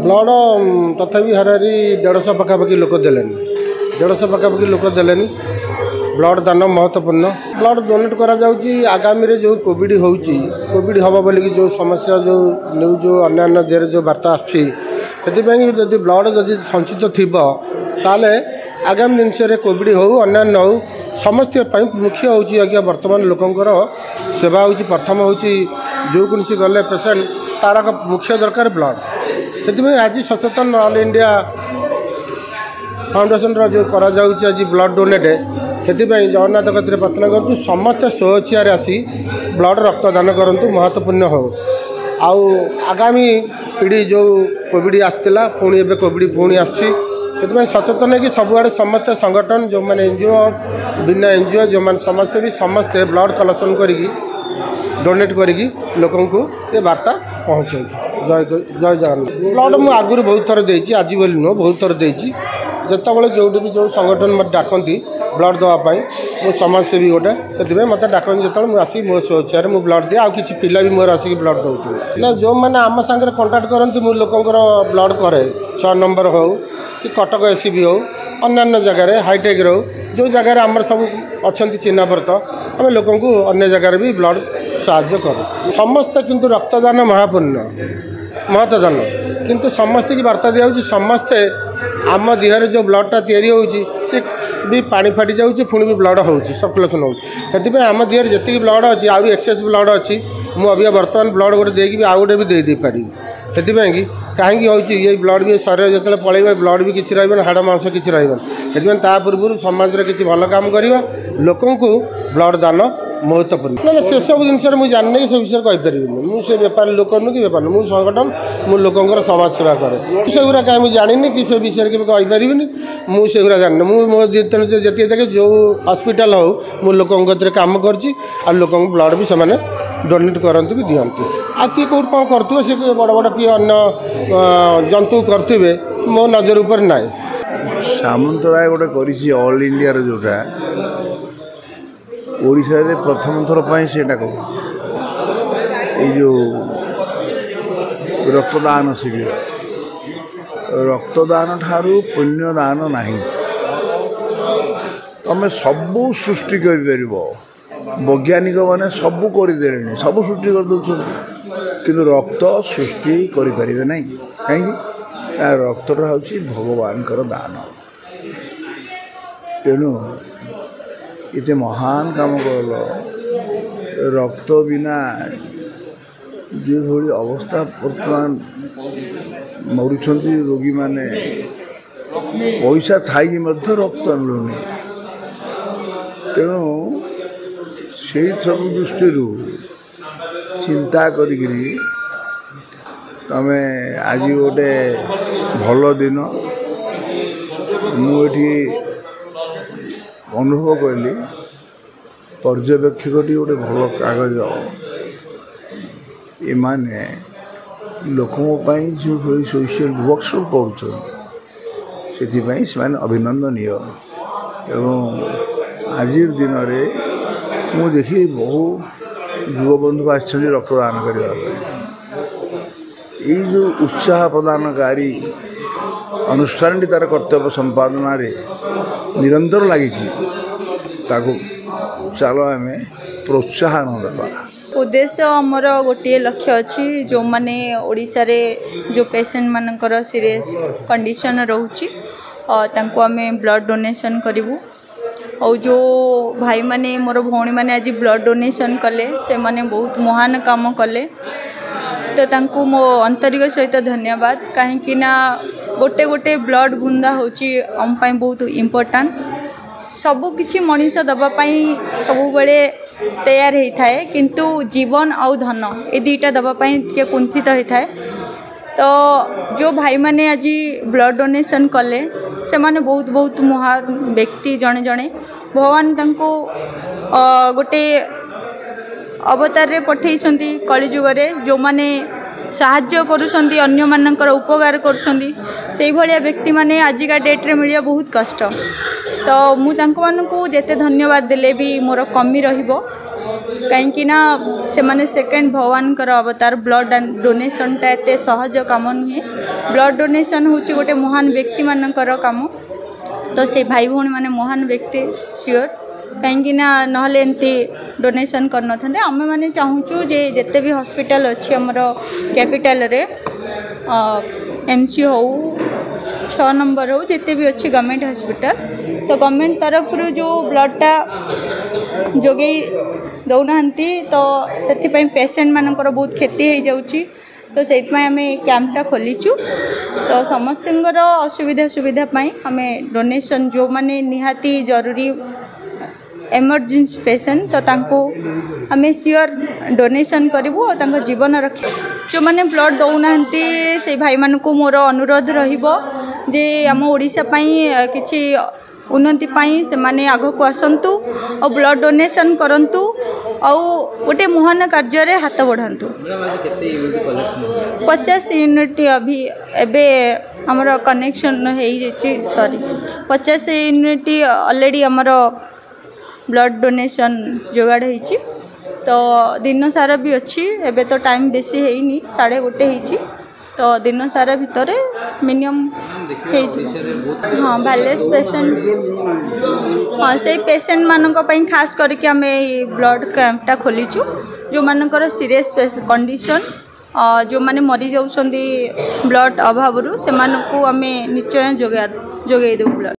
Blood तथापि हाराहारी 150 पाखापाखि लोक देले 150 पाखापाखि लोक देले ब्लड दान महत्वपूर्ण ब्लड डोनेट करा जाउची आगामी रे जो कोविड होउची कोविड हबो बोली जो समस्या जो न्यूज जो अन्य देर जो वार्ता आछि सेति जदि ब्लड जदि संचित थिबो ताले आगामी दिन से कोविड हो अन्य हो समस्त मुख्य होउची आज्ञा वर्तमान लोकंकर सेवा होउची प्रथम होउची जो कोनसी गले पेशेंट तार मुख्य दरकार ब्लड से आज सचेतन ऑल इंडिया फाउंडेशन जो करा जाउची आज ब्लड डोनेट से जगन्नाथ कतिर प्रार्थना करूँ समस्त स्वेच्छार आसी ब्लड रक्तदान करूँ महत्वपूर्ण हो आउ आगामी पीढ़ी जो कोविड आसला पुणी एवं कोविड पुणी आसी सचेतन है कि सबुआड़े समस्त संगठन जो मैंने एनजीओ बिना एनजीओ जो मैंने समाजसेवी समस्ते ब्लड कलेक्शन करी डोनेट करी लोक ये वार्ता पहुँचे जय जय जगन्नाथ ब्लड मुझे आगुरी बहुत थर देती आज बोली नुह बहुत थर देती जितेबाला जो भी जो संगठन मत डाकती ब्लड देवाई मो समाजसेवी गोटे से मत डाकती जो मुझे आसिक मो स्वेच्छार मुझे ब्लड दिए आउ कि पिला भी मोर आसिक ब्लड दौर ना जो मैंने आम सागर कंटाक्ट करती मुझे लोकंर ब्लड करे 6 नंबर हो कि कटक एससीबी हो अन्य जगार हाईटेक रो जो जगार आम सब अच्छा चिन्हपर्त आम लोक अन्य जगार भी ब्लड साहाय्य कर समस्त किंतु रक्तदान महापुण्य महत्वदान किंतु समस्त की वार्ता दिया समस्ते आम देहर जो ब्लडटा तैयारी होची भी पानी फाटी जाऊँगी पुणी भी ब्लड हो सर्कुलेसन होती आम देहर जी ब्लड अच्छी आउ एक्सेस ब्लड अच्छी मुझे अभी बर्तमान ब्लड गोटे देकी आउ गोटे भी दे पारि से कहीं हो ब्लड भी शरीर जो पलैब ब्लड भी किसी रहा हाड़ मांस किसी रहा ता पूर्व समाज में किसी भल काम करवा लोक ब्लड दान महत्वपूर्ण ना से सब जिन मुझे जानने कि से विषय कहीपर मुझे बेपारी लोक नु कि बेपार मुझे संगठन मु लोकर समाज सेवा करे से गुरा कहीं मुझे जानी कि से विषय के कहीपर मुझे गुरा जाननी मुझे जी देखे जो हॉस्पिटल हो मु लोक काम कर लोक ब्लड भी से डोनेट करती भी दिखती आ किए कौट कौन करुवे सी बड़ बड़ किए अन्न जंतु करुवे मो नजर उपर ना सामंतराय गोटे कर ऑल इंडिया जोटा ओडिशा रे प्रथम थर से जो रक्तदान शिविर रक्तदान ठारू पुण्यदान नहीं तमें सबू सृष्टि कर वैज्ञानिक मैंने सबू करदे सब सृष्टि कर किंतु रक्त सृष्टि करें ना कहीं रक्तटा हूँ भगवान दान तेणु इतने महान काम कर रक्त बिना जो भाई अवस्था बर्तमान मरुंच रोगी माने पैसा थी रक्त मिलूनी तेणु से सब दृष्टि चिंता करी तमे आज गोटे भल दिन मुझे अनुभव कली पर्यवेक्षक गोटे भल कागज एमाने लोकों जो सोशल वर्कशॉप कर अभिनंदनीय एवं आज दिन मु देखी बहु युव बंधु आछन रक्तदान करने जो उत्साह प्रदानकारी अनुष्ठान तार कर्तव्य संपादन निरंतर लगी चलो आम प्रोत्साहन देवा उद्देश्य आमर गोटे लक्ष्य अच्छी जो माने ओडिशा रे जो पेशेंट मानकर सीरियस कंडीशन रोची तांको आमे ब्लड डोनेशन करिवु और जो भाई माने मोर भौणी माने आज ब्लड डोनेशन कले से माने बहुत महान काम कले तो तांको मो आंतरिक सहित धन्यवाद कहीं ना गोटे गोटे ब्लड बुंदा होची हम पाई बहुत इम्पोर्टेंट सबु किछि मनीष दबापाई सबु बेले तैयार होता है किंतु जीवन आउ धन ये दुईटा दबापाई टे कुंठित होता है तो जो भाई माने आज ब्लड डोनेशन कले से माने बहुत बहुत महान व्यक्ति जड़े जड़े भगवान तांको गोटे अवतार रे पठेइछंती कलिजुग रे जो माने साहाय्य करुछंती अन्य मानकर उपकार करुछंती सेही भलिया व्यक्ति माने आजिका डेट रे मिलिया बहुत कष्ट तो मु तांको मानकु जेते धन्यवाद देले भी मोर कमी रहिबो कहीं से माने सेकेंड भगवान अवतार ब्लड डोनेशनटा एत सहज कम नुहे ब्लड डोनेशन हूँ गोटे महान व्यक्ति मानकर कम तो से भाई भौणी मैंने महान व्यक्ति सियोर कहीं ना एमती डोनेशन करन था आम मैंने चाहूँ जे जिते भी हॉस्पिटल अच्छी आमर कैपिटल रे एमसी हो 6 नंबर हो जिते भी अच्छी गवर्नमेंट हॉस्पिटल तो गवर्नमेंट तरफ जो ब्लडटा जोगे दौना तो से पेसेंट मानकर बहुत क्षति हो जाऊँगी तो से आम कैंपटा खोलीचु तो समस्त असुविधा सुविधा आम डोनेशन जो माने निहाती जरूरी एमरजेंसी पेसेंट तो तांको आम सियोर डोनेशन करूँ और जीवन रक्षा जो मैंने ब्लड दौना से भाई मान को मोर अनुरोध जे आम ओडिशा किसी उन्नति से माने आग को आसतु और ब्लड डोनेशन करंतु और गोटे महान कार्य हाथ बढ़ातु 50 यूनिट अभी एबे हमर कनेक्शन हो सॉरी 50 यूनिट ऑलरेडी हमर ब्लड डोनेशन जोगाड़ होती तो दिन सारा भी अच्छी एबे तो टाइम बेसी है 1:30 तो दिन सारा भितर मिनिमम हाँ भैलेस पेसेंट हाँ से पेसेंट मानक खास करके आम ब्लड कैंपटा खोलीचु जो मानकर सीरियस कंडीशन जो माने मरी जाउछंदी ब्लड अभाव से आम निश्चय जोगे देबु ब्लड।